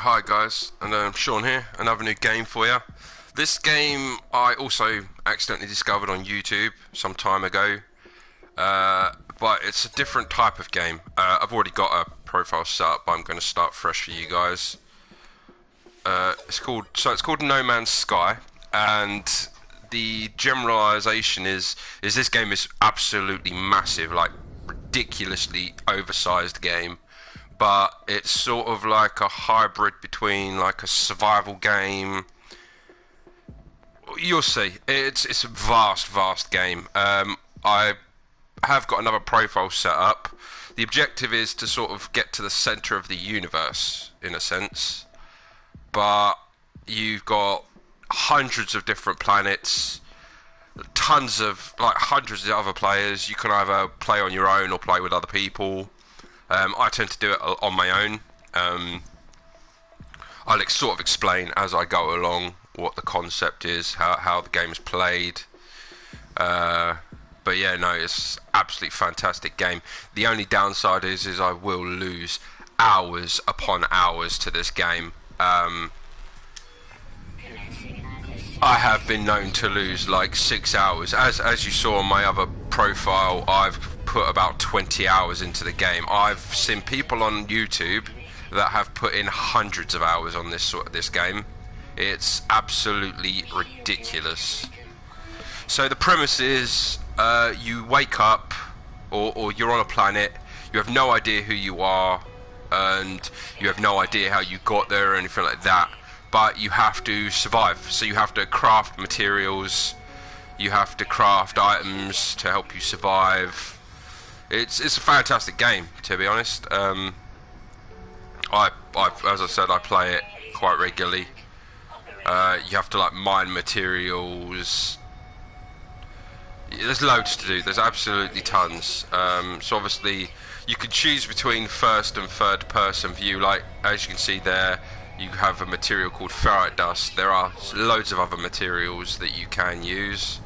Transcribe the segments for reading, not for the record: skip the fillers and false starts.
Hi guys, and Sean here, another new game for you. This game I also accidentally discovered on YouTube some time ago, but it's a different type of game. I've already got a profile set up, but I'm going to start fresh for you guys. It's called No Man's Sky, and the generalization is this game is absolutely massive, like ridiculously oversized game, but it's sort of like a hybrid between like a survival game. You'll see. It's a vast game. I have got another profile set up. The objective is to sort of get to the center of the universe, in a sense. But you've got hundreds of different planets, tons of, like, hundreds of other players. You can either play on your own or play with other people. I tend to do it on my own. I'll sort of explain as I go along what the concept is, how the game is played. But yeah, no, it's absolutely fantastic game. The only downside is I will lose hours upon hours to this game. I have been known to lose like 6 hours. As you saw on my other profile, I've put about 20 hours into the game. I've seen people on YouTube that have put in hundreds of hours on this game. It's absolutely ridiculous. So the premise is, you wake up, or you're on a planet. You have no idea who you are, and you have no idea how you got there or anything like that. But you have to survive. So you have to craft materials. You have to craft items to help you survive. It's a fantastic game, to be honest. As I said, I play it quite regularly. You have to like mine materials. There's loads to do. There's absolutely tons. So obviously, you can choose between first and third person view. Like as you can see there, you have a material called ferrite dust. There are loads of other materials that you can use.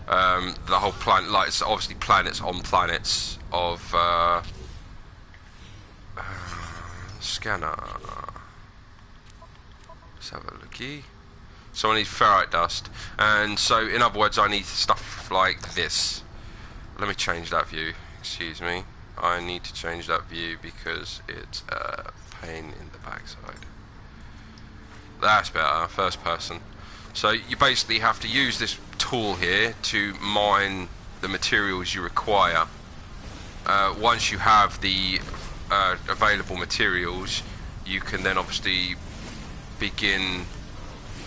The whole planet, like it's obviously planets on planets of scanner. Let's have a looky. So I need ferrite dust, and so in other words, I need stuff like this. Let me change that view. Excuse me. I need to change that view because it's a pain in the backside. That's better. First person. So you basically have to use this tool here to mine the materials you require. Once you have the available materials, you can then obviously begin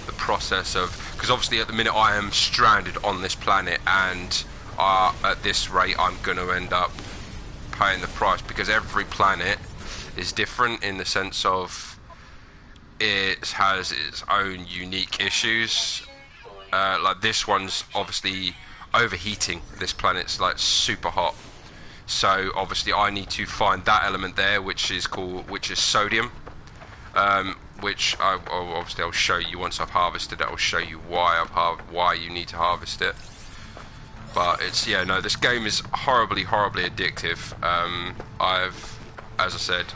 the process of, because obviously at the minute I am stranded on this planet, and at this rate I'm going to end up paying the price, because every planet is different in the sense of it has its own unique issues. Like this one's obviously overheating. This planet's like super hot, so obviously I need to find that element there, which is sodium, which I'll show you once I've harvested it. I'll show you why you need to harvest it. But it's, yeah, no, this game is horribly addictive. As I said,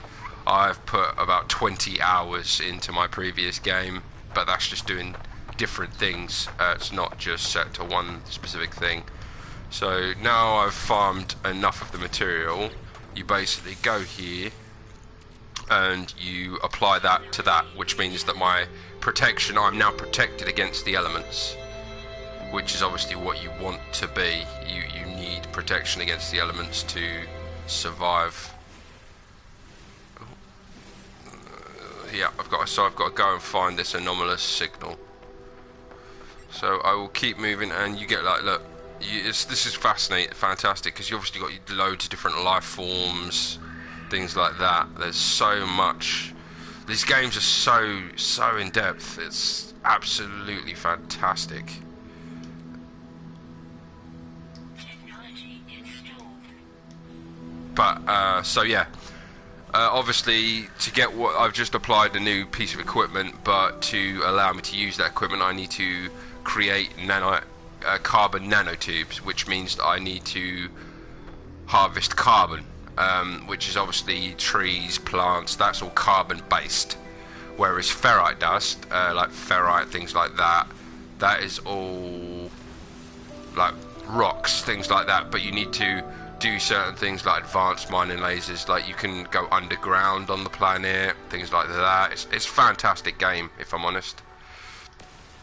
I've put about 20 hours into my previous game, but that's just doing different things. It's not just set to one specific thing. So now I've farmed enough of the material, you basically go here and you apply that to that, which means that my protection, I'm now protected against the elements, which is obviously what you want to be. You need protection against the elements to survive. Yeah, I've got to go and find this anomalous signal. So I will keep moving, and you get like, look, this is fantastic, because you obviously got loads of different life forms, things like that. There's so much. These games are so in depth. It's absolutely fantastic. But so yeah, obviously to get what I've just applied a new piece of equipment, but to allow me to use that equipment, I need to create carbon nanotubes, which means that I need to harvest carbon, which is obviously trees, plants. That's all carbon based, Whereas ferrite dust, like ferrite, things like that, that is all like rocks, things like that. But you need to do certain things like advanced mining lasers, like you can go underground on the planet, things like that. It's a fantastic game, if I'm honest.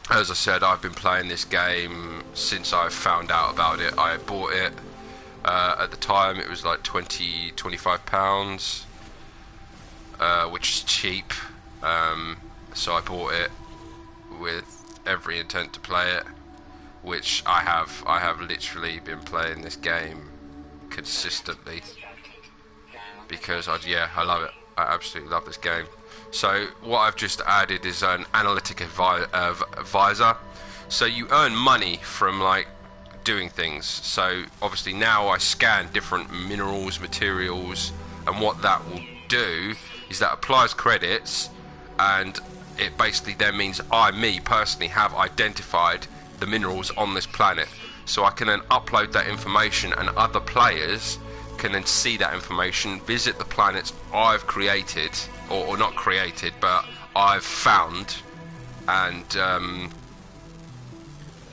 As I said, I've been playing this game since I found out about it. I bought it at the time, it was like £25, which is cheap. So I bought it with every intent to play it, which I have. I have literally been playing this game consistently because I love it. I absolutely love this game. So what I've just added is an analytic advisor. So you earn money from like doing things. So obviously now I scan different minerals, materials, and what that will do is that applies credits, and it basically then means me personally have identified the minerals on this planet. So I can then upload that information, and other players can then see that information, visit the planets I've created, or not created, but I've found, and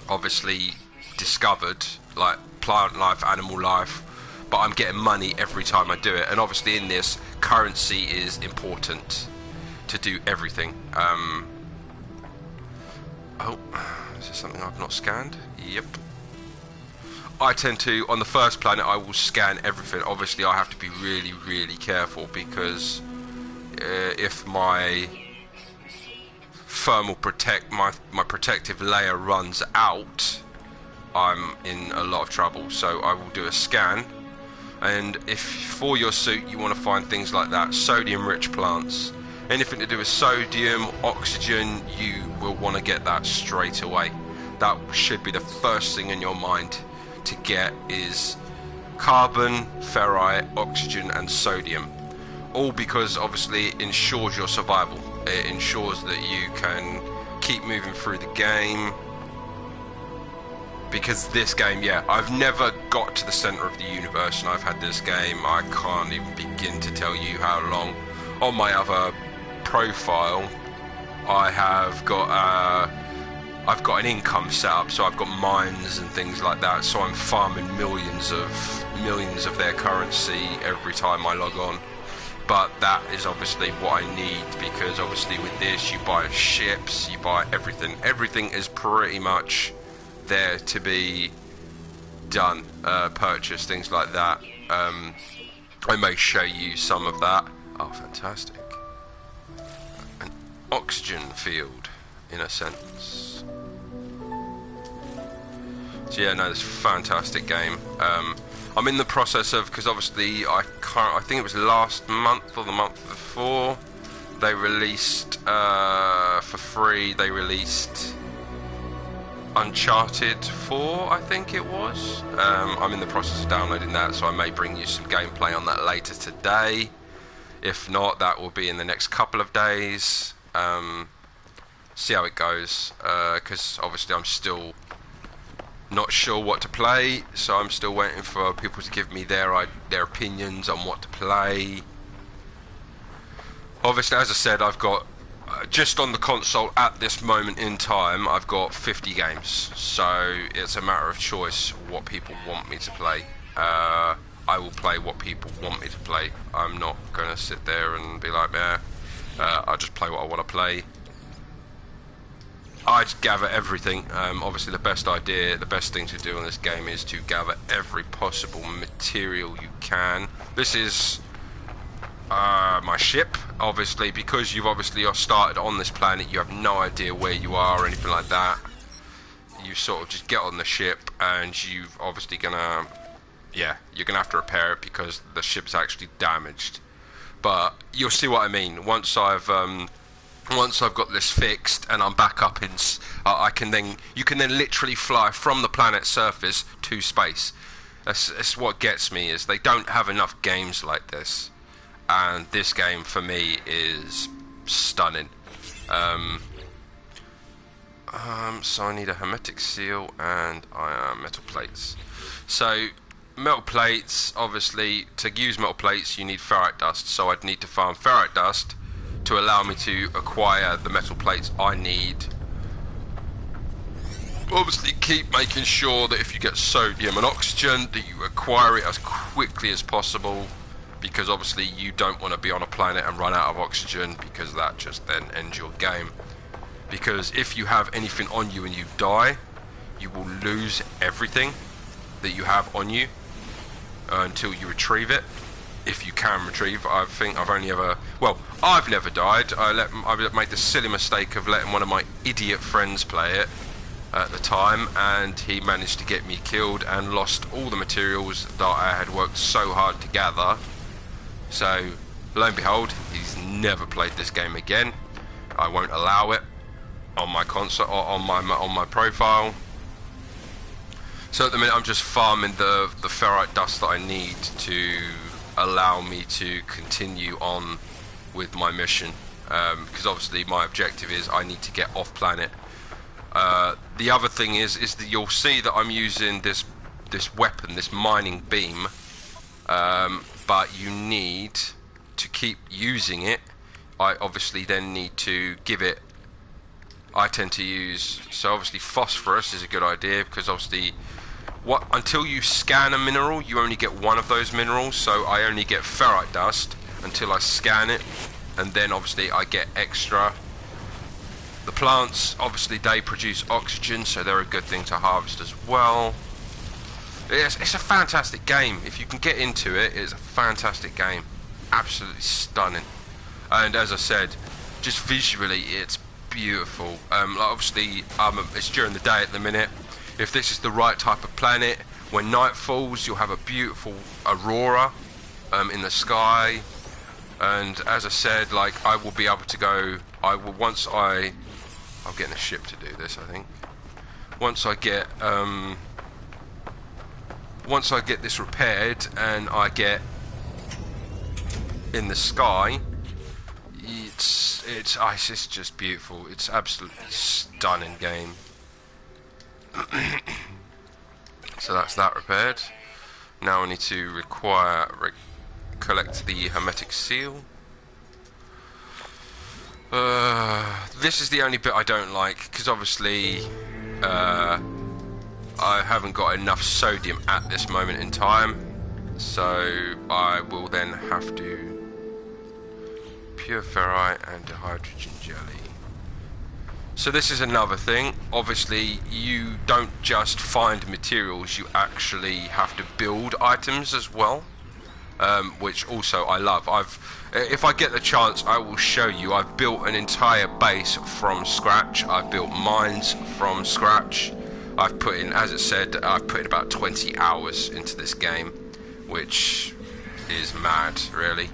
obviously discovered, like plant life, animal life, but I'm getting money every time I do it. And obviously in this, currency is important to do everything. Oh, is there something I've not scanned? Yep. I tend to, on the first planet, I will scan everything. Obviously I have to be really, really careful, because if my thermal my protective layer runs out, I'm in a lot of trouble. So I will do a scan, and if for your suit you want to find things like that, sodium rich plants, anything to do with sodium, oxygen, you will want to get that straight away. That should be the first thing in your mind to get, is carbon, ferrite, oxygen and sodium. All because obviously it ensures your survival. It ensures that you can keep moving through the game. Because this game, yeah, I've never got to the center of the universe, and I've had this game, I can't even begin to tell you how long. On my other profile, I've got an income set up, so I've got mines and things like that, so I'm farming millions of their currency every time I log on. But that is obviously what I need, because obviously with this you buy ships, you buy everything. Everything is pretty much there to be done, purchase, things like that. I may show you some of that. Oh, fantastic. An oxygen field, in a sense. So yeah, no, it's a fantastic game. I'm in the process of, because obviously I think it was last month or the month before, they released for free, they released Uncharted 4, I think it was. I'm in the process of downloading that, so I may bring you some gameplay on that later today. If not, that will be in the next couple of days. See how it goes, because obviously I'm still not sure what to play, so I'm still waiting for people to give me their opinions on what to play. Obviously, as I said, I've got just on the console at this moment in time, I've got 50 games, so it's a matter of choice what people want me to play. I will play what people want me to play. I'm not going to sit there and be like, I'll just play what I want to play. I just gather everything. Obviously the best thing to do in this game is to gather every possible material you can. This is my ship, obviously, because you've obviously started on this planet, you have no idea where you are or anything like that. You sort of just get on the ship, and you've obviously you're gonna have to repair it because the ship's actually damaged. But you'll see what I mean once I've got this fixed and I'm back up in, you can then literally fly from the planet's surface to space. That's what gets me, is they don't have enough games like this, and this game for me is stunning. So I need a hermetic seal and metal plates. So metal plates, obviously, to use metal plates you need ferrite dust, so I'd need to farm ferrite dust to to allow me to acquire the metal plates I need. Obviously keep making sure that if you get sodium and oxygen that you acquire it as quickly as possible, because obviously you don't want to be on a planet and run out of oxygen, because that just then ends your game. Because if you have anything on you and you die, you will lose everything that you have on you until you retrieve it, if you can retrieve. I think I've only ever, well, I've never died. I've made the silly mistake of letting one of my idiot friends play it at the time, and he managed to get me killed and lost all the materials that I had worked so hard to gather. So lo and behold, he's never played this game again. I won't allow it on my console or on my profile. So at the minute I'm just farming the ferrite dust that I need to allow me to continue on with my mission, because obviously my objective is I need to get off planet. The other thing is that you'll see that I'm using this weapon, this mining beam, but you need to keep using it. I obviously then need to give it, I tend to use, so obviously phosphorus is a good idea, because obviously until you scan a mineral you only get one of those minerals, so I only get ferrite dust until I scan it, and then obviously I get extra. The plants, obviously they produce oxygen, so they're a good thing to harvest as well. It's a fantastic game. If you can get into it, it's a fantastic game. Absolutely stunning. And as I said, just visually it's beautiful. Obviously it's during the day at the minute. If this is the right type of planet, when night falls you'll have a beautiful aurora in the sky. And as I said, like, I will be able to go, I'm getting a ship to do this, I think. Once I get this repaired and I get in the sky, it's just beautiful. It's absolutely stunning game. So that's that repaired. Now I need to collect the hermetic seal. This is the only bit I don't like, because obviously I haven't got enough sodium at this moment in time, so I will then have to pure ferrite and hydrogen jelly. So this is another thing. Obviously you don't just find materials, you actually have to build items as well, which also I love. If I get the chance, I will show you. I've built an entire base from scratch. I've built mines from scratch. I've put in, as it said, I've put in about 20 hours into this game, which is mad, really.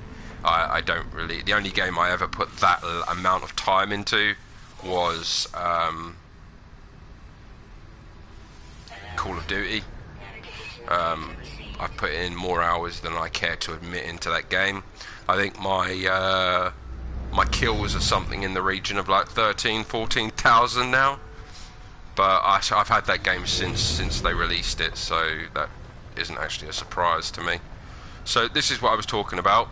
I don't really, the only game I ever put that amount of time into was Call of Duty. I've put in more hours than I care to admit into that game. I think my kills are something in the region of like 14,000 now. But I've had that game since they released it, so that isn't actually a surprise to me. So this is what I was talking about.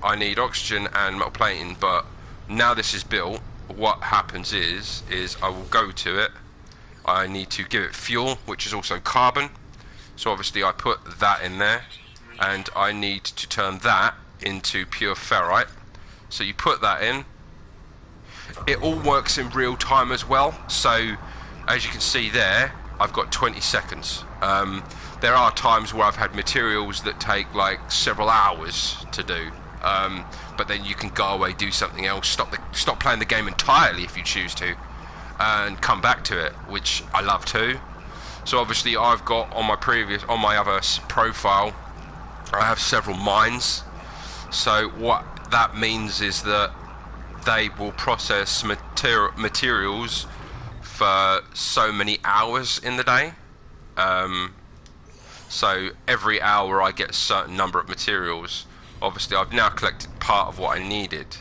I need oxygen and metal plating, but now this is built, what happens is I will go to it. I need to give it fuel, which is also carbon. So obviously I put that in there, and I need to turn that into pure ferrite. So you put that in. It all works in real time as well, so as you can see there, I've got 20 seconds. There are times where I've had materials that take like several hours to do, but then you can go away, do something else, stop playing the game entirely if you choose to, and come back to it, which I love too. So obviously I've got on my other profile, I have several mines. So what that means is that they will process materials for so many hours in the day. So every hour I get a certain number of materials. Obviously I've now collected part of what I needed.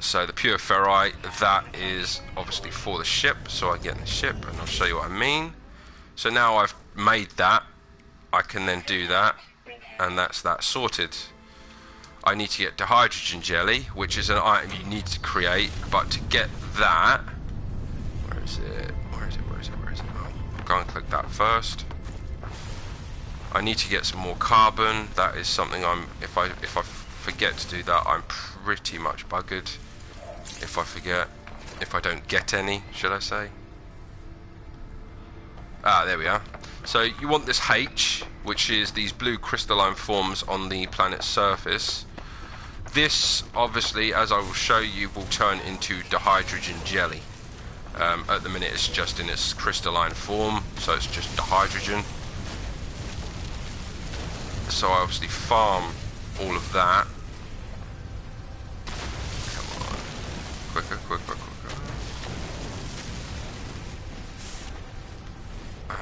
So the pure ferrite, that is obviously for the ship, so I get in the ship and I'll show you what I mean. So now I've made that, I can then do that, and that's that sorted. I need to get the hydrogen jelly, which is an item you need to create. But to get that, where is it? Where is it? Where is it? Where is it? Oh, go and click that first. I need to get some more carbon. That is something if I forget to do that, I'm pretty much buggered. If I don't get any, should I say? Ah, there we are. So you want this H, which is these blue crystalline forms on the planet's surface. This, obviously, as I will show you, will turn into dihydrogen jelly. At the minute it's just in its crystalline form, so it's just dihydrogen. So I obviously farm all of that. Come on. Quicker, quicker, quicker.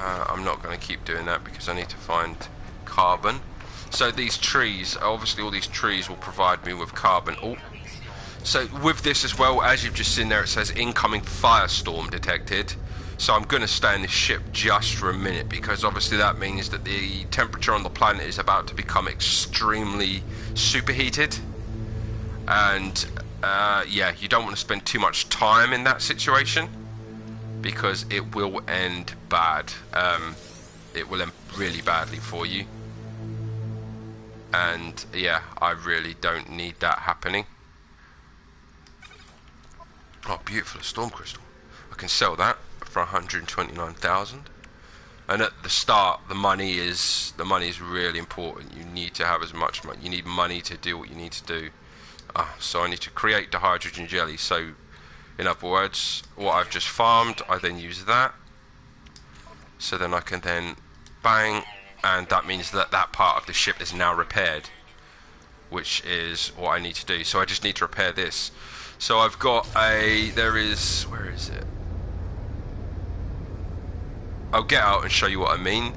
I'm not going to keep doing that because I need to find carbon. So these trees, obviously all these trees will provide me with carbon. Oh. So with this as well, as you've just seen there, it says incoming firestorm detected. So I'm going to stay in this ship just for a minute because obviously that means that the temperature on the planet is about to become extremely superheated. And yeah, you don't want to spend too much time in that situation because it will end bad. It will end really badly for you. And yeah, I really don't need that happening. Oh, beautiful, a storm crystal. I can sell that for 129,000. And at the start, the money is really important. You need to have as much money. You need money to do what you need to do. So I need to create the hydrogen jelly. So, in other words, what I've just farmed, I then use that. So then I can then bang, and that means that that part of the ship is now repaired, which is what I need to do. So I just need to repair this. So I've got where is it? I'll get out and show you what I mean.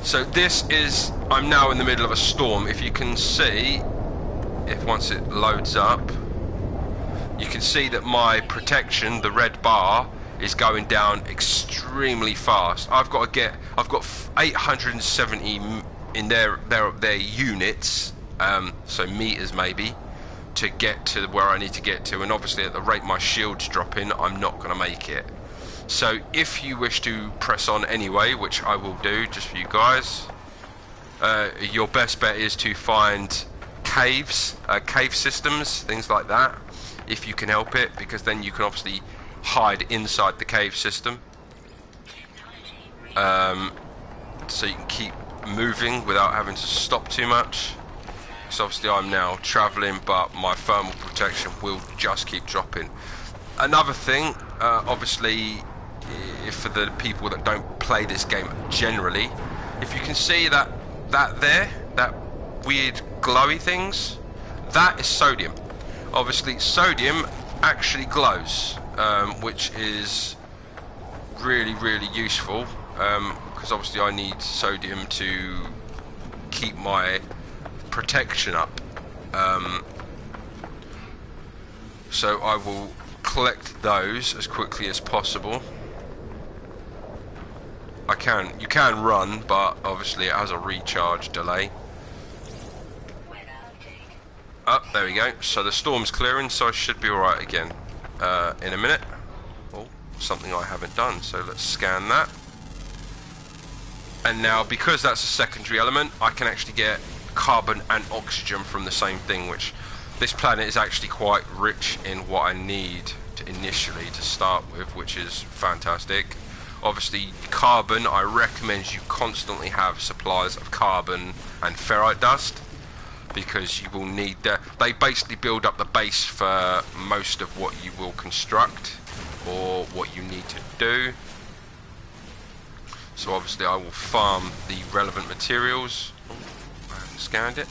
So this is, I'm now in the middle of a storm. If you can see, once it loads up, you can see that my protection, the red bar, is going down extremely fast. I've got 870 in their units, so meters maybe, to get to where I need to get to, and obviously at the rate my shield's dropping, I'm not going to make it. So if you wish to press on anyway, which I will do just for you guys, your best bet is to find caves, cave systems, things like that, if you can help it, because then you can obviously hide inside the cave system, so you can keep moving without having to stop too much. So obviously I'm now travelling, but my thermal protection will just keep dropping. Another thing, obviously, for the people that don't play this game generally, if you can see that weird glowy things, that is sodium. Obviously sodium actually glows, which is really, really useful, because obviously I need sodium to keep my protection up. So I will collect those as quickly as possible. You can run, but obviously it has a recharge delay. There we go. So the storm's clearing, so I should be alright again in a minute. Oh, something I haven't done, so let's scan that. And now, because that's a secondary element, I can actually get carbon and oxygen from the same thing, which this planet is actually quite rich in what I need initially to start with, which is fantastic. Obviously carbon, I recommend you constantly have supplies of carbon and ferrite dust, because you will need that. They basically build up the base for most of what you will construct or what you need to do. So obviously I will farm the relevant materials. Oh, I haven't scanned it.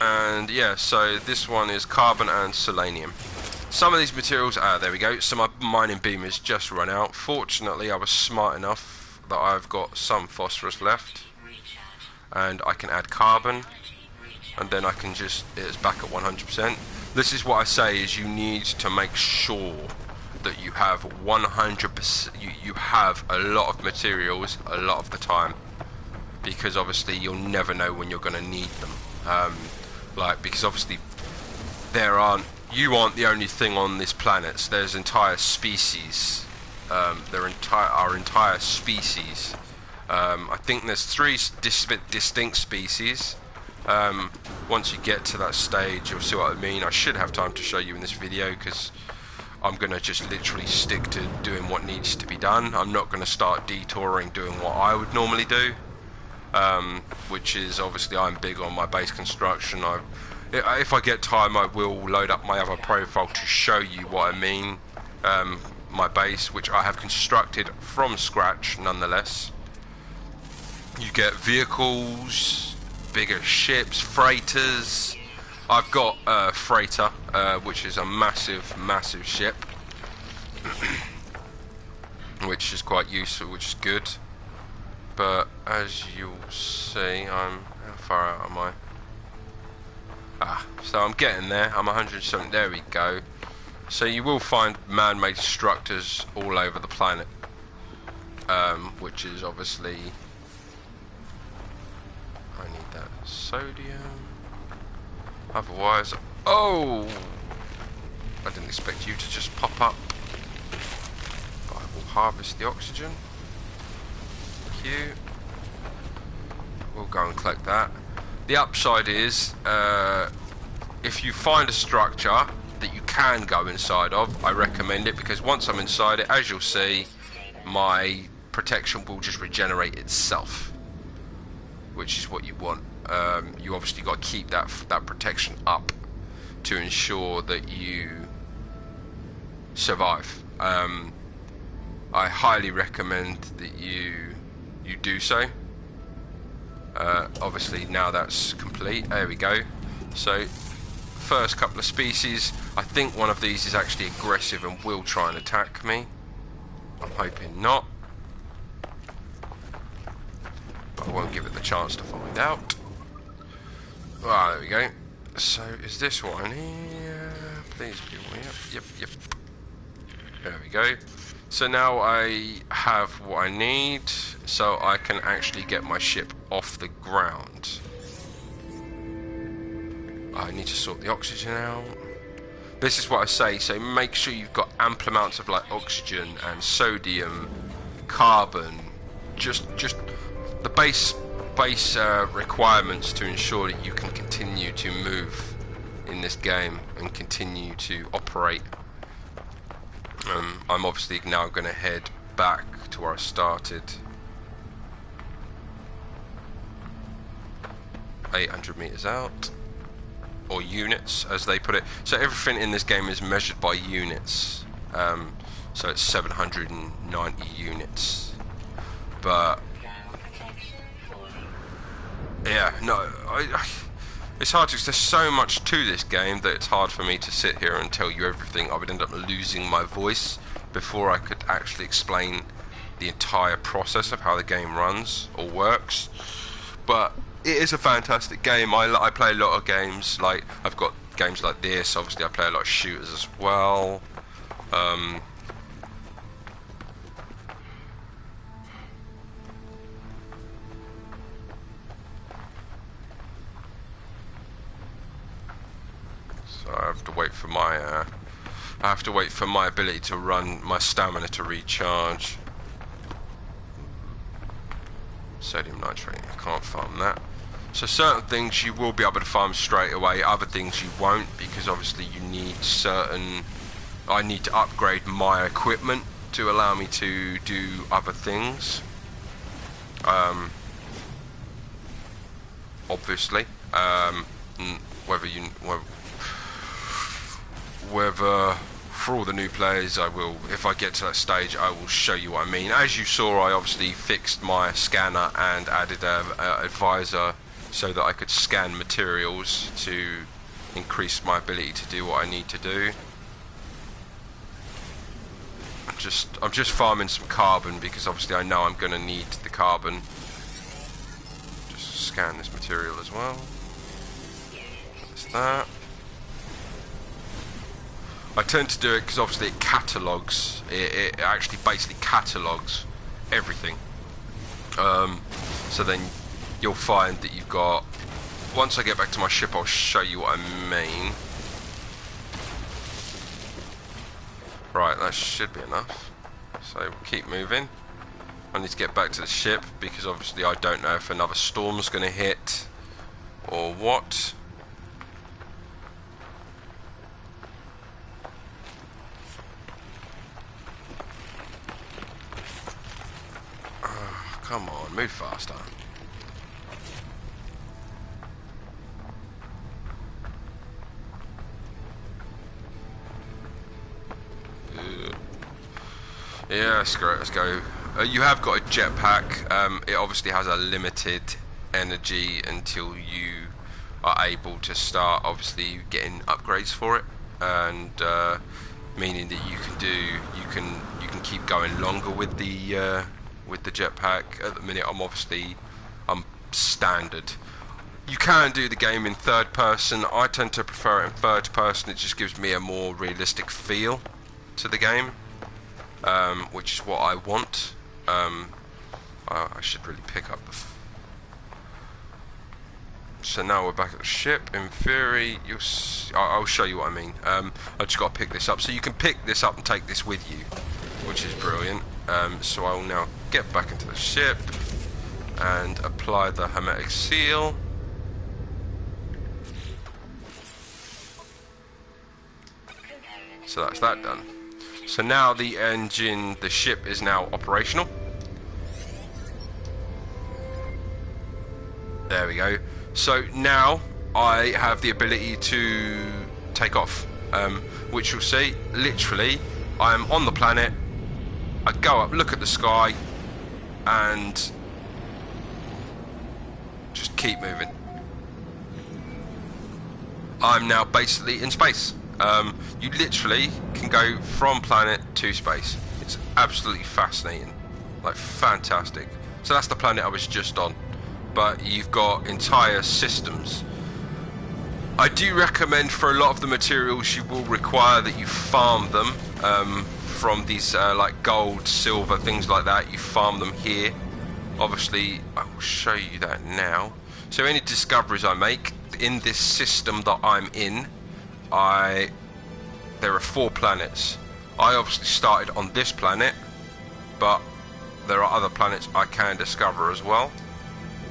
And yeah, so this one is carbon and selenium. Some of these materials, there we go. So my mining beam has just run out. Fortunately, I was smart enough that I've got some phosphorus left, and I can add carbon, and then I can just, it's back at 100%. This is what I say, is you need to make sure that you have 100%, you have a lot of materials a lot of the time, because obviously you'll never know when you're going to need them. Because obviously you aren't the only thing on this planet. So there's entire species. Our entire species. I think there's 3 distinct species. Once you get to that stage, you'll see what I mean. I should have time to show you in this video because I'm going to just literally stick to doing what needs to be done. I'm not going to start detouring doing what I would normally do, which is obviously I'm big on my base construction. If I get time, I will load up my other profile to show you what I mean. My base, which I have constructed from scratch nonetheless. You get vehicles, bigger ships, freighters. I've got a freighter, which is a massive ship, which is quite useful, which is good. But as you'll see, how far out am I? So I'm getting there. I'm 170. There we go. So you will find man-made structures all over the planet, which is obviously. I need that sodium. Otherwise, oh! I didn't expect you to just pop up. But I will harvest the oxygen. Thank you. We'll go and collect that. The upside is, if you find a structure that you can go inside of, I recommend it, because once I'm inside it, as you'll see, my protection will just regenerate itself, which is what you want. You obviously got to keep that protection up to ensure that you survive. I highly recommend that you do so. Obviously now that's complete. There we go. So first couple of species. I think one of these is actually aggressive and will try and attack me. I'm hoping not, but I won't give it the chance to find out. Ah, there we go. So is this what I need? Please be yep. There we go. So now I have what I need, so I can actually get my ship off the ground. I need to sort the oxygen out. This is what I say, so make sure you've got ample amounts of like oxygen and sodium, carbon, just the base requirements to ensure that you can continue to move in this game and continue to operate. I'm obviously now going to head back to where I started. 800 meters out, or units as they put it. So everything in this game is measured by units. So it's 790 units. But yeah, no, it's hard to. There's so much to this game that it's hard for me to sit here and tell you everything. I would end up losing my voice before I could actually explain the entire process of how the game runs or works. But it is a fantastic game. I play a lot of games. Like I've got games like this. Obviously, I play a lot of shooters as well. So I have to wait for my ability to run, my stamina to recharge. Sodium nitrate, I can't farm that. So certain things you will be able to farm straight away, other things you won't, because obviously you need I need to upgrade my equipment to allow me to do other things. Obviously, whether for all the new players, I will, if I get to that stage, I will show you what I mean. As you saw, I obviously fixed my scanner and added an advisor so that I could scan materials to increase my ability to do what I need to do. I'm just farming some carbon because obviously I know I'm going to need the carbon. Just scan this material as well. That's that. I tend to do it because obviously it catalogues, it actually basically catalogues everything. So then you'll find that you've got... Once I get back to my ship, I'll show you what I mean. Right, that should be enough. So we'll keep moving. I need to get back to the ship because obviously I don't know if another storm's going to hit or what. Oh, come on, move faster. Yeah, screw it, let's go. You have got a jetpack. It obviously has a limited energy until you are able to start obviously getting upgrades for it, and meaning that you can keep going longer with the jetpack. At the minute, I'm standard. You can do the game in third person. I tend to prefer it in third person. It just gives me a more realistic feel to the game, which is what I want. I should really pick up the... So now we're back at the ship. In theory, I'll show you what I mean. I just got to pick this up. So you can pick this up and take this with you, which is brilliant. So I will now get back into the ship and apply the hermetic seal. So that's that done. So now the ship is now operational. There we go. So now I have the ability to take off, which you'll see, literally, I'm on the planet, I go up, look at the sky, and just keep moving. I'm now basically in space. You literally can go from planet to space. It's absolutely fascinating, like fantastic. So that's the planet I was just on, but you've got entire systems. I do recommend for a lot of the materials you will require that you farm them from these like gold, silver, things like that. You farm them here. Obviously, I will show you that now. So any discoveries I make in this system that I'm in, there are 4 planets. I obviously started on this planet, but there are other planets I can discover as well.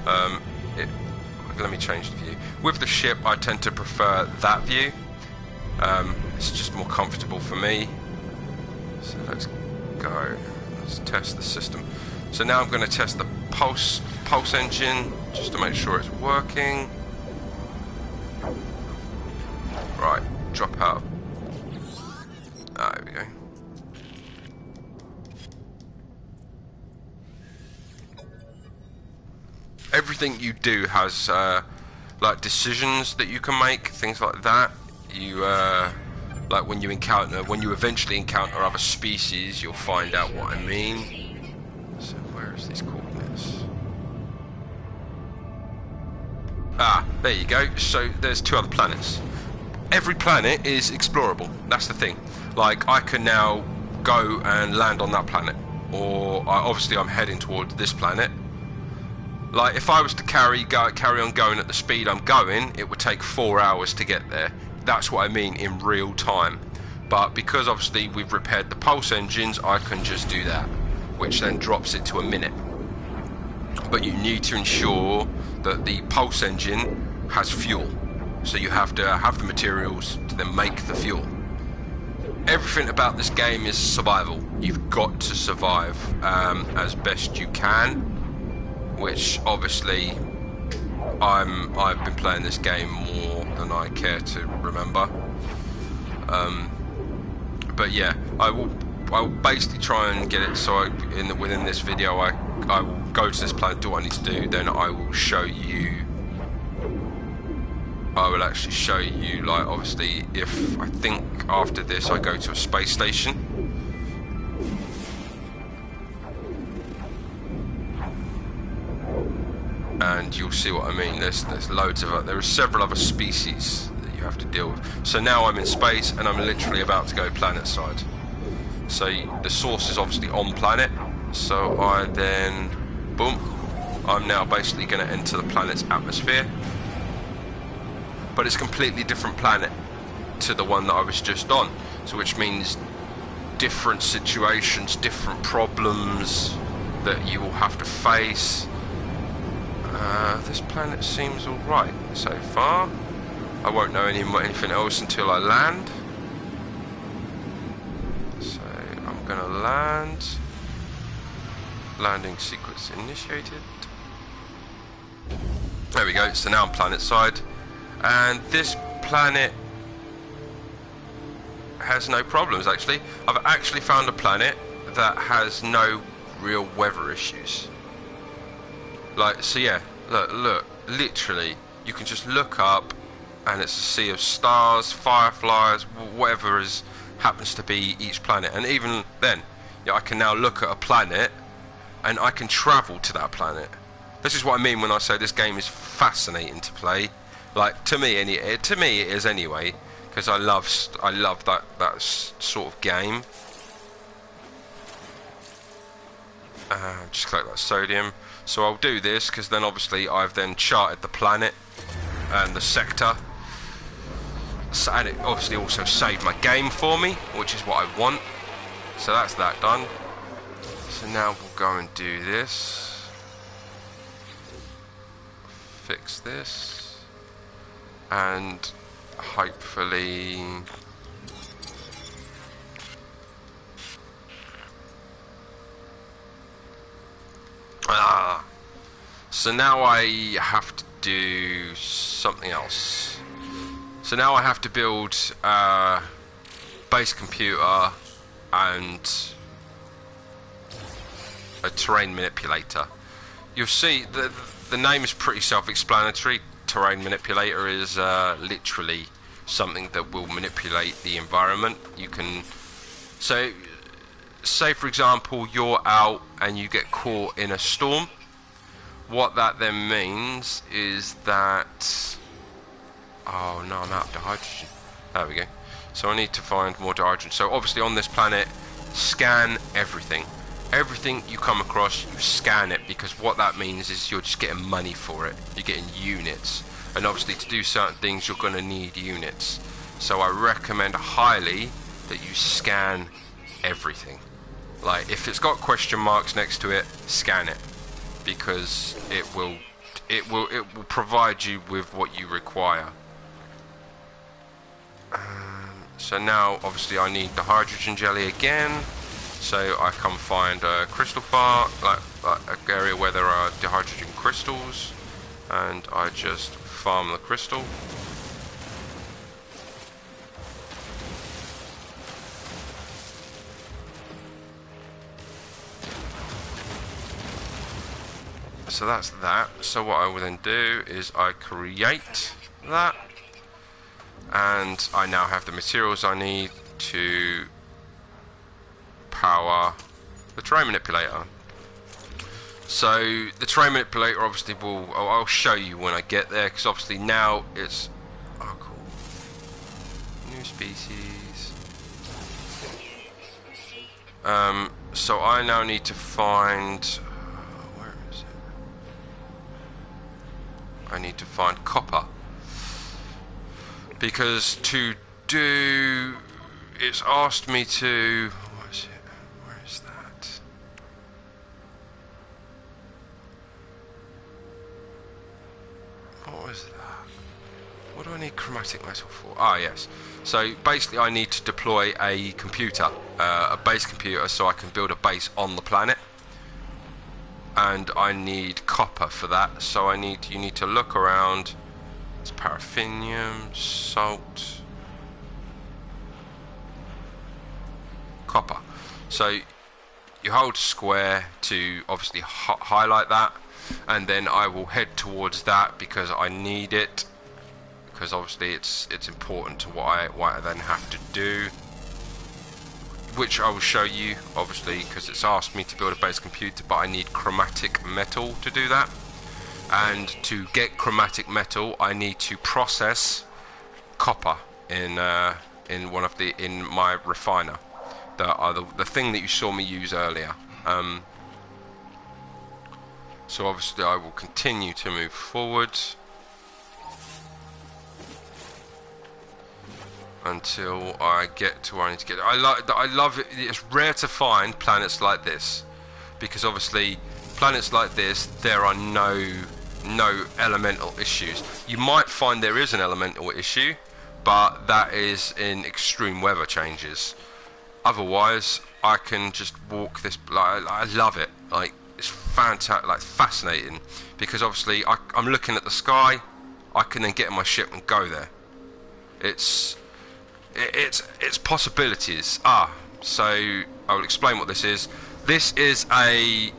Let me change the view. With the ship, I tend to prefer that view. It's just more comfortable for me. So let's go. Let's test the system. So now I'm going to test the pulse engine just to make sure it's working. Right, drop out. There we go. Everything you do has like decisions that you can make, things like that. You like when you eventually encounter other species, you'll find out what I mean. So where is these coordinates? Ah, there you go. So there's 2 other planets. Every planet is explorable. That's the thing. Like I can now go and land on that planet, or obviously I'm heading towards this planet. Like if I was to carry on going at the speed I'm going, it would take 4 hours to get there. That's what I mean in real time. But because obviously we've repaired the pulse engines, I can just do that, which then drops it to a minute. But you need to ensure that the pulse engine has fuel. So you have to have the materials to then make the fuel. Everything about this game is survival. You've got to survive as best you can. Which obviously I've been playing this game more than I care to remember. But yeah, I will basically try and get it so within this video I will go to this planet, do what I need to do, then I will show you. I will actually show you, like obviously if I think after this I go to a space station. And you'll see what I mean. There's loads of there are several other species that you have to deal with. So now I'm in space and I'm literally about to go planet side. So the source is obviously on planet. So I then boom I'm now basically going to enter the planet's atmosphere. But it's a completely different planet to the one that I was just on. So which means different situations, different problems that you will have to face. This planet seems alright so far. I won't know anything else until I land. So I'm gonna land. Landing sequence initiated. There we go, so now I'm planet side. And this planet has no problems actually. I've actually found a planet that has no real weather issues. Like, so yeah, look, literally, you can just look up and it's a sea of stars, fireflies, whatever happens to be each planet. And even then, yeah, I can now look at a planet and I can travel to that planet. This is what I mean when I say this game is fascinating to play. Like, to me it is anyway, because I love that sort of game. Just collect that sodium. So I'll do this because then obviously I've then charted the planet and the sector. So, and it obviously also saved my game for me, which is what I want. So that's that done. So now we'll go and do this. Fix this. And hopefully... So now I have to do something else. So now I have to build a base computer and a terrain manipulator. You'll see the name is pretty self-explanatory. Terrain manipulator is literally something that will manipulate the environment. You can, so say for example you're out and you get caught in a storm. What that then means is that, oh no, I'm out of hydrogen. There we go. So I need to find more hydrogen. So obviously on this planet, scan everything. Everything you come across, you scan it, because what that means is you're just getting money for it. You're getting units. And obviously to do certain things, you're going to need units. So I recommend highly that you scan everything. Like, if it's got question marks next to it, scan it. Because it will provide you with what you require. So now obviously I need the hydrogen jelly again. So I come find a crystal farm, like an area where there are the hydrogen crystals, and I just farm the crystal. So that's that. So what I will then do is I create that, and I now have the materials I need to power the terrain manipulator. So the terrain manipulator obviously will, I'll show you when I get there, because obviously now it's, oh cool, new species. So I now need to find, where is it? I need to find copper, because to do, it's asked me to, what is it? Where is that? What was that? What do I need chromatic metal for? Ah, yes. So basically I need to deploy a computer, a base computer, so I can build a base on the planet. And I need copper for that, so you need to look around. It's paraffinium, salt, copper. So you hold square to obviously highlight that, and then I will head towards that because I need it, because obviously it's important to what I then have to do, which I will show you obviously, because it's asked me to build a base computer, but I need chromatic metal to do that. And to get chromatic metal, I need to process copper in my refiner, the thing that you saw me use earlier. So obviously I will continue to move forward until I get to where I need to get. I love it. It's rare to find planets like this, because obviously planets like this, there are no elemental issues. You might find there is an elemental issue, but that is in extreme weather changes. Otherwise, I can just walk this. Like, I love it. Like, it's fantastic, like fascinating, because obviously I'm looking at the sky. I can then get in my ship and go there. It's possibilities. So I will explain what this is. This is a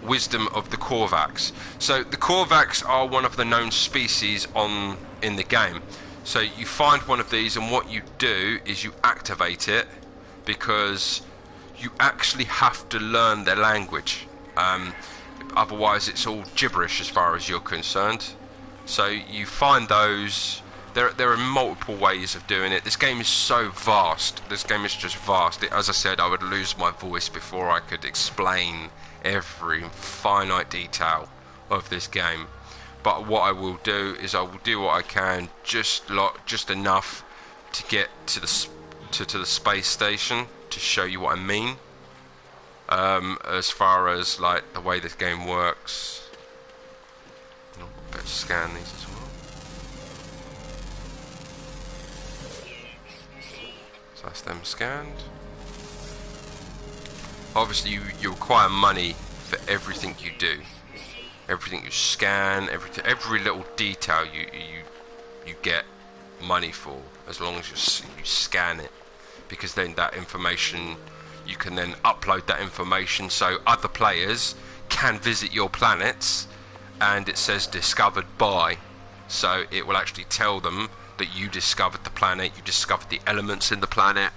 wisdom of the Korvax. So the Korvax are one of the known species in the game. So you find one of these, and what you do is you activate it, because you actually have to learn their language. Otherwise it's all gibberish as far as you're concerned. So you find those. There are multiple ways of doing it. This game is so vast. This game is just vast. As I said, I would lose my voice before I could explain every finite detail of this game. But what I will do is I will do what I can, just enough to get to the space station to show you what I mean. As far as like the way this game works, better scan these as well. So that's them scanned. Obviously you require money for everything you do, everything you scan, every little detail you get money for, as long as you scan it, because then that information, you can then upload that information so other players can visit your planets, and it says discovered by, so it will actually tell them that you discovered the planet, you discovered the elements in the planet.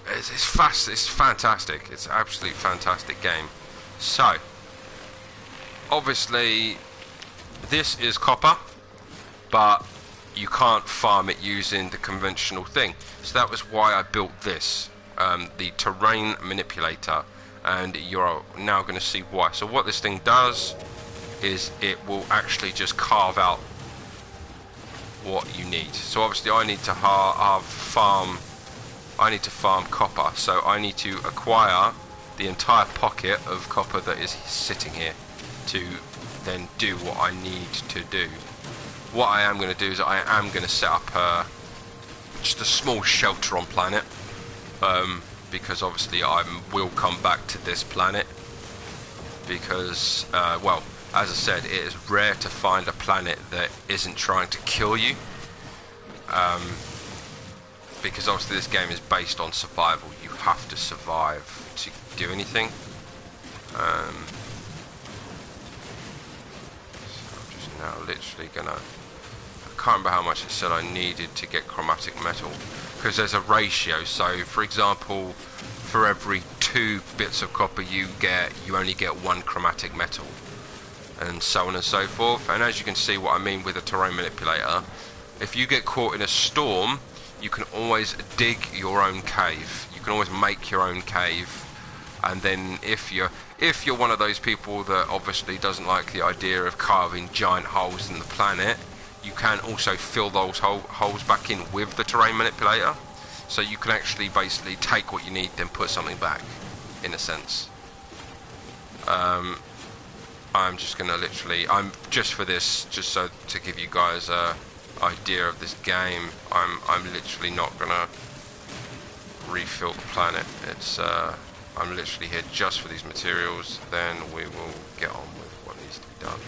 It's fantastic. It's an absolutely fantastic game. So obviously this is copper, but you can't farm it using the conventional thing. So that was why I built this, the terrain manipulator, and you're now going to see why. So what this thing does is it will actually just carve out what you need. So obviously I need to farm copper, so I need to acquire the entire pocket of copper that is sitting here to then do what I need to do. What I am going to do is I am going to set up just a small shelter on planet, because obviously I will come back to this planet, because well, as I said, it is rare to find a planet that isn't trying to kill you, because obviously this game is based on survival. You have to survive to do anything. So I'm just now literally gonna, I can't remember how much it said I needed to get chromatic metal, because there's a ratio. So for example, for every 2 bits of copper you only get 1 chromatic metal, and so on and so forth. And as you can see what I mean with a terrain manipulator, if you get caught in a storm, you can always dig your own cave. You can always make your own cave, and then if you're one of those people that obviously doesn't like the idea of carving giant holes in the planet, you can also fill those holes back in with the terrain manipulator. So you can actually basically take what you need, then put something back, in a sense. I'm just gonna literally, just for this, just so to give you guys a idea of this game, I'm literally not gonna refill the planet. It's I'm literally here just for these materials. Then we will get on with what needs to be done.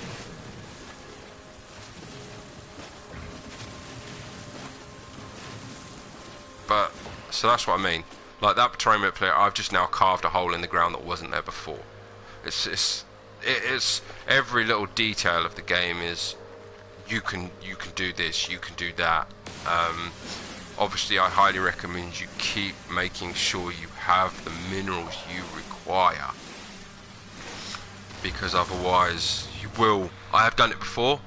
But so that's what I mean. Like that terrain manipulator, I've just now carved a hole in the ground that wasn't there before. It's every little detail of the game is you can do this, you can do that. Obviously I highly recommend you keep making sure you have the minerals you require, because otherwise you will. I have done it before.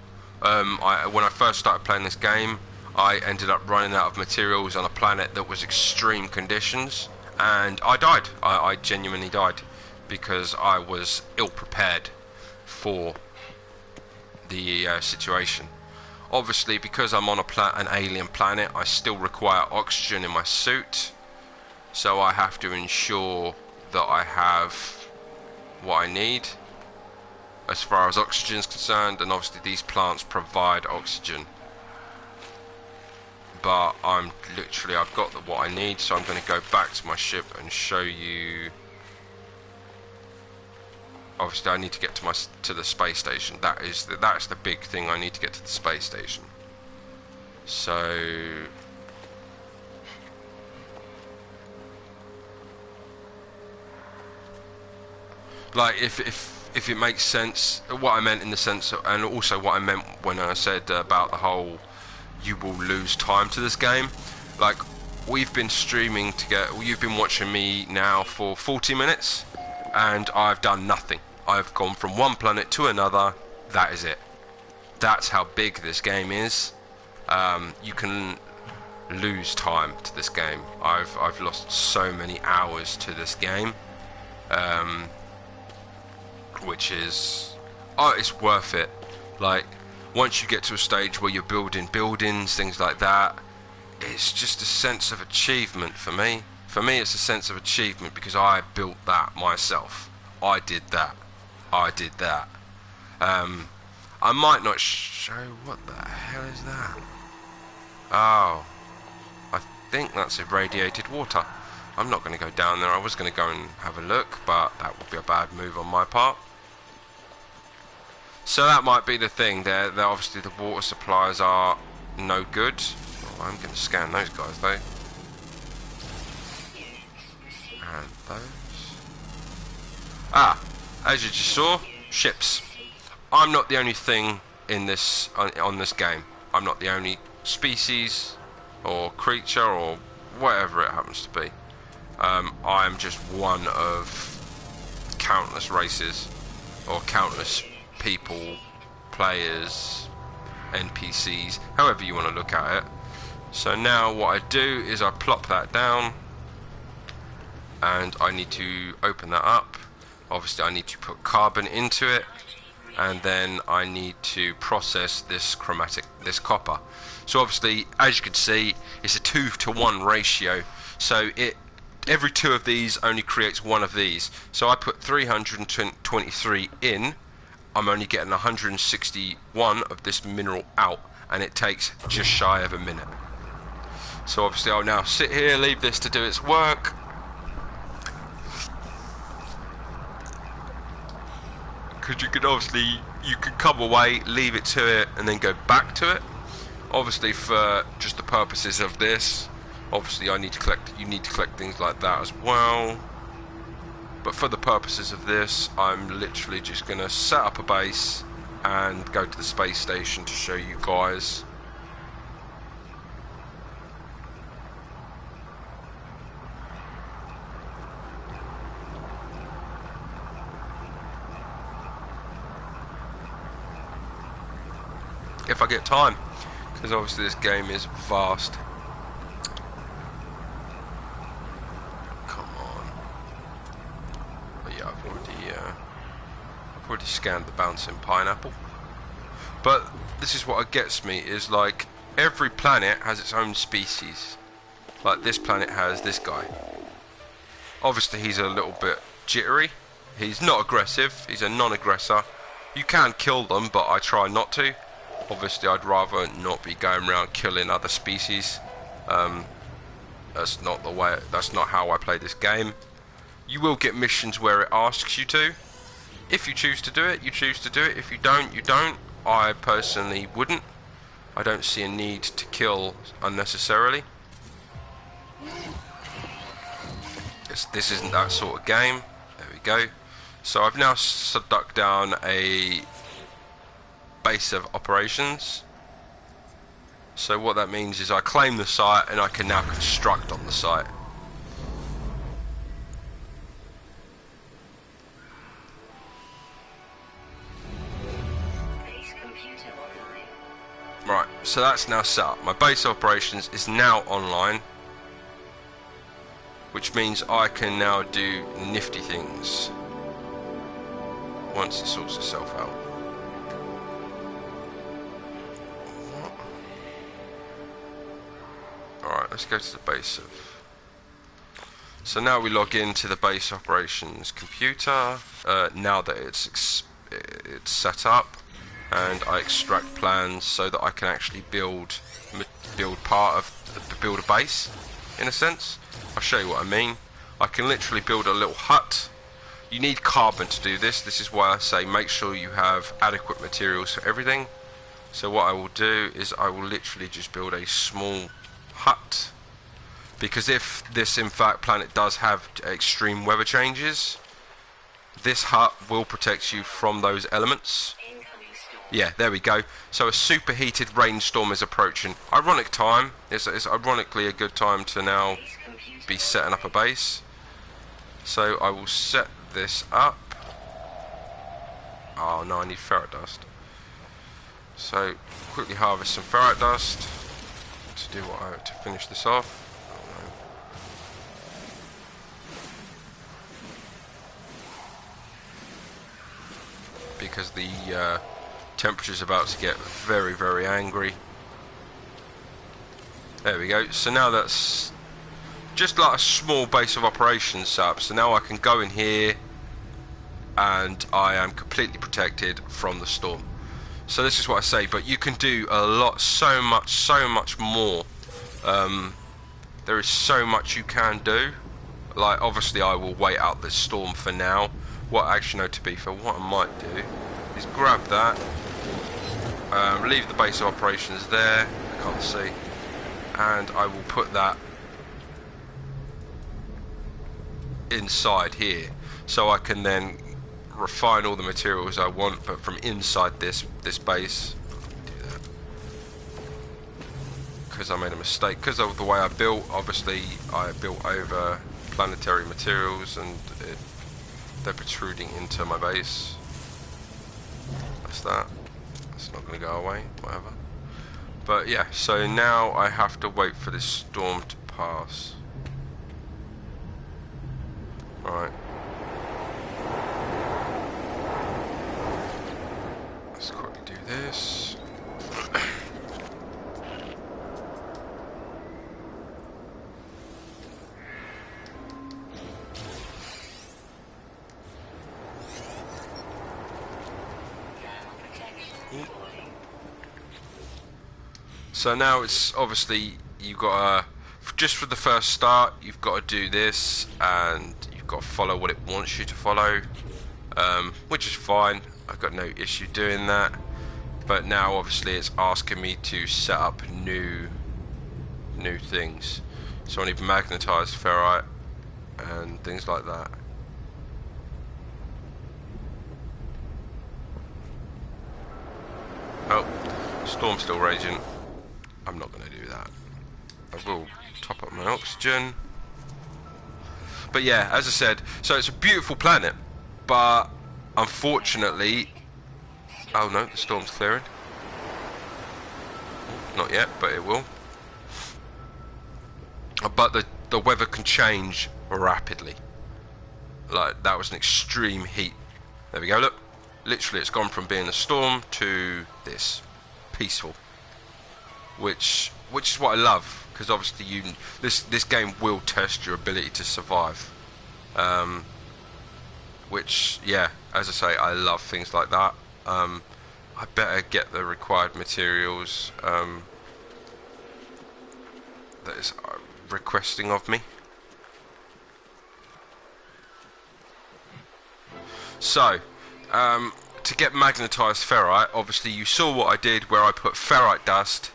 When I first started playing this game, I ended up running out of materials on a planet that was extreme conditions, and I died. I genuinely died, because I was ill prepared. for the situation. Obviously, because I'm on an alien planet, I still require oxygen in my suit, so I have to ensure that I have what I need as far as oxygen is concerned, and obviously these plants provide oxygen. But I've got what I need, so I'm going to go back to my ship and show you. Obviously, I need to get to the space station. That's the big thing. I need to get to the space station. So, like, if it makes sense, what I meant in the sense of, and also what I meant when I said about the whole, you will lose time to this game. Like, we've been streaming together. You've been watching me now for 40 minutes, and I've done nothing. I've gone from one planet to another. That is it. That's how big this game is. You can lose time to this game. I've lost so many hours to this game, which is, it's worth it. Like, once you get to a stage where you're building buildings, things like that, it's just a sense of achievement for me. For me, it's a sense of achievement because I built that myself. I did that. I might not show. What the hell is that? Oh, I think that's irradiated water. I'm not going to go down there. I was going to go and have a look, but that would be a bad move on my part. So that might be the thing. There, obviously the water supplies are no good. Oh, I'm going to scan those guys though. And those. As you just saw, ships. I'm not the only thing in this on this game. I'm not the only species or creature or whatever it happens to be. I'm just one of countless races or countless people, players, NPCs, however you want to look at it. So now what I do is I plop that down, and I need to open that up. Obviously I need to put carbon into it, and then I need to process this copper. So obviously, as you can see, it's a 2-to-1 ratio, so every 2 of these only creates 1 of these. So I put 323 in, I'm only getting 161 of this mineral out, and it takes just shy of a minute. So obviously I'll now sit here, leave this to do its work. Because you could come away, leave it to it, and then go back to it. Obviously, for just the purposes of this, obviously you need to collect things like that as well. But for the purposes of this, I'm literally just going to set up a base and go to the space station to show you guys. If I get time, because obviously this game is vast. Come on. But yeah, I've already scanned the bouncing pineapple. But this is what gets me, is like every planet has its own species. Like this planet has this guy. Obviously he's a little bit jittery. He's not aggressive, he's a non-aggressor. You can kill them, but I try not to. Obviously I'd rather not be going around killing other species. That's not how I play this game. You will get missions where it asks you to. If you choose to do it, you choose to do it. If you don't, you don't. I personally wouldn't. I don't see a need to kill unnecessarily. This isn't that sort of game. There we go. So I've now stuck down a base of operations. So what that means is I claim the site and I can now construct on the site. Right, so that's now set up. My base of operations is now online, which means I can now do nifty things. once it sorts itself out. Alright, let's go to the base of... So now we log into the base operations computer, now that it's set up, and I extract plans so that I can actually build a base, in a sense. I'll show you what I mean. I can literally build a little hut. You need carbon to do this. This is why I say make sure you have adequate materials for everything. So what I will do is I will literally just build a small hut, because if this in fact planet does have extreme weather changes, this hut will protect you from those elements. Yeah, there we go. So a superheated rainstorm is approaching. Ironic time. It's ironically a good time to now be setting up a base. So I will set this up. Oh no, I need ferret dust. So quickly harvest some ferret dust to do what to finish this off. Because the temperature's about to get very, very angry. There we go. So now that's just like a small base of operations set up. So now I can go in here and I am completely protected from the storm. So this is what I say, but you can do a lot, so much more. There is so much you can do. Like, obviously I will wait out this storm for now. What actually, no, to be fair, what I might do is grab that, leave the base of operations there, I can't see, and I will put that inside here, so I can then refine all the materials I want, but from inside this base. Do that because I made a mistake, because of the way I built. Obviously I built over planetary materials and they're protruding into my base. That's that. It's not going to go away, whatever. But yeah, so now I have to wait for this storm to pass. Right. Let's quickly do this. So now it's obviously you've got just for the first start you've got to do this, and you've got to follow what it wants you to follow, which is fine. I've got no issue doing that. But now obviously it's asking me to set up new things. So I need magnetized ferrite and things like that. Oh, storm's still raging. I'm not going to do that. I will top up my oxygen. But yeah, as I said, so it's a beautiful planet, but unfortunately... Oh no, the storm's clearing. Not yet, but it will. But the weather can change rapidly. Like, that was an extreme heat. There we go, look. Literally, it's gone from being a storm to this. Peaceful. Which is what I love, because obviously this game will test your ability to survive. Which, yeah, as I say, I love things like that. I better get the required materials that is requesting of me. So, to get magnetized ferrite, obviously you saw what I did where I put ferrite dust.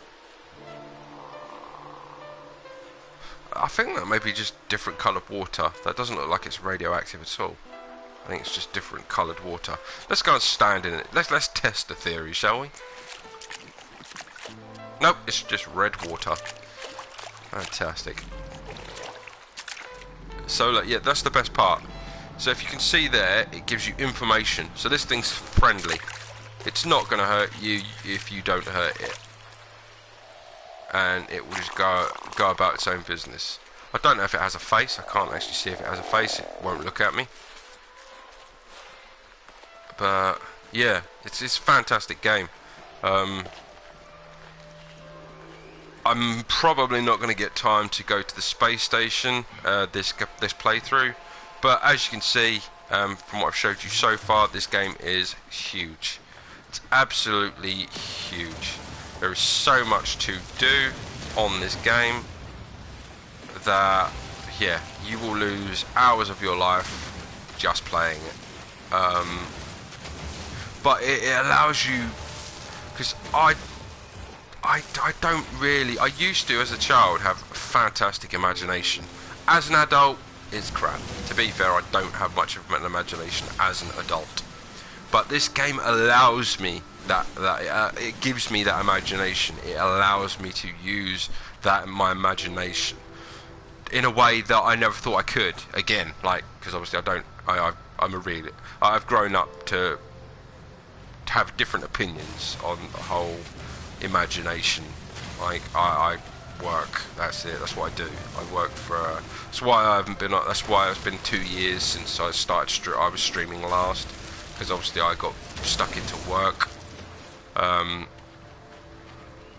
I think that may be just different coloured water. That doesn't look like it's radioactive at all. I think it's just different coloured water. Let's go and stand in it. Let's test the theory, shall we? Nope, it's just red water. Fantastic. So look, yeah, that's the best part. So if you can see there, it gives you information. So this thing's friendly. It's not going to hurt you if you don't hurt it. And it will just go about its own business. I don't know if it has a face. I can't actually see if it has a face. It won't look at me. But yeah, it's a fantastic game. I'm probably not going to get time to go to the space station this playthrough, but as you can see from what I've showed you so far, this game is huge. It's absolutely huge. There is so much to do on this game that, yeah, you will lose hours of your life just playing it. But it allows you, because I don't really, I used to as a child have a fantastic imagination. As an adult, it's crap. To be fair, I don't have much of an imagination as an adult. But this game allows me it gives me that imagination. It allows me to use that my imagination in a way that I never thought I could. Again, like, because obviously I've grown up to have different opinions on the whole imagination. Like, I work, that's it, that's what I do. I work for that's why it's been 2 years since I started I was streaming last, because obviously I got stuck into work.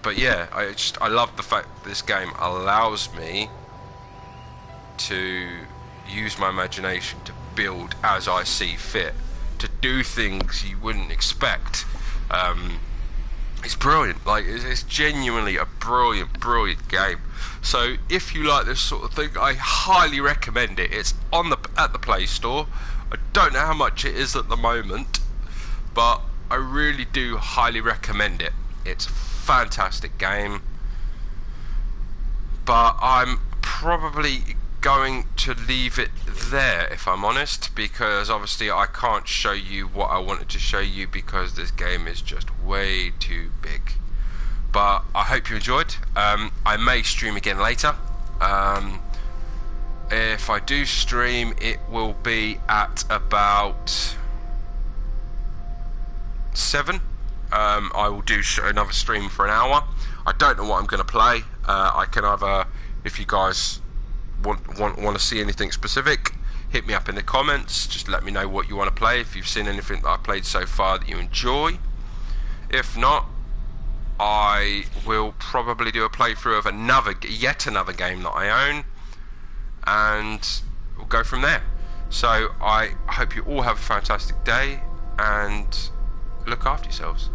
But yeah, I love the fact that this game allows me to use my imagination to build as I see fit, to do things you wouldn't expect. It's brilliant. Like, it's genuinely a brilliant game. So if you like this sort of thing, I highly recommend it. It's at the Play Store. I don't know how much it is at the moment, but I really do highly recommend it. It's a fantastic game. But I'm probably going to leave it there, if I'm honest, because obviously I can't show you what I wanted to show you because this game is just way too big. But I hope you enjoyed. I may stream again later. If I do stream, it will be at about 7. I will do another stream for an hour. I don't know what I'm going to play. I can either, if you guys want to see anything specific, hit me up in the comments. Just let me know what you want to play, if you've seen anything that I played so far that you enjoy. If not, I will probably do a playthrough of yet another game that I own, and we'll go from there. So I hope you all have a fantastic day and look after yourselves.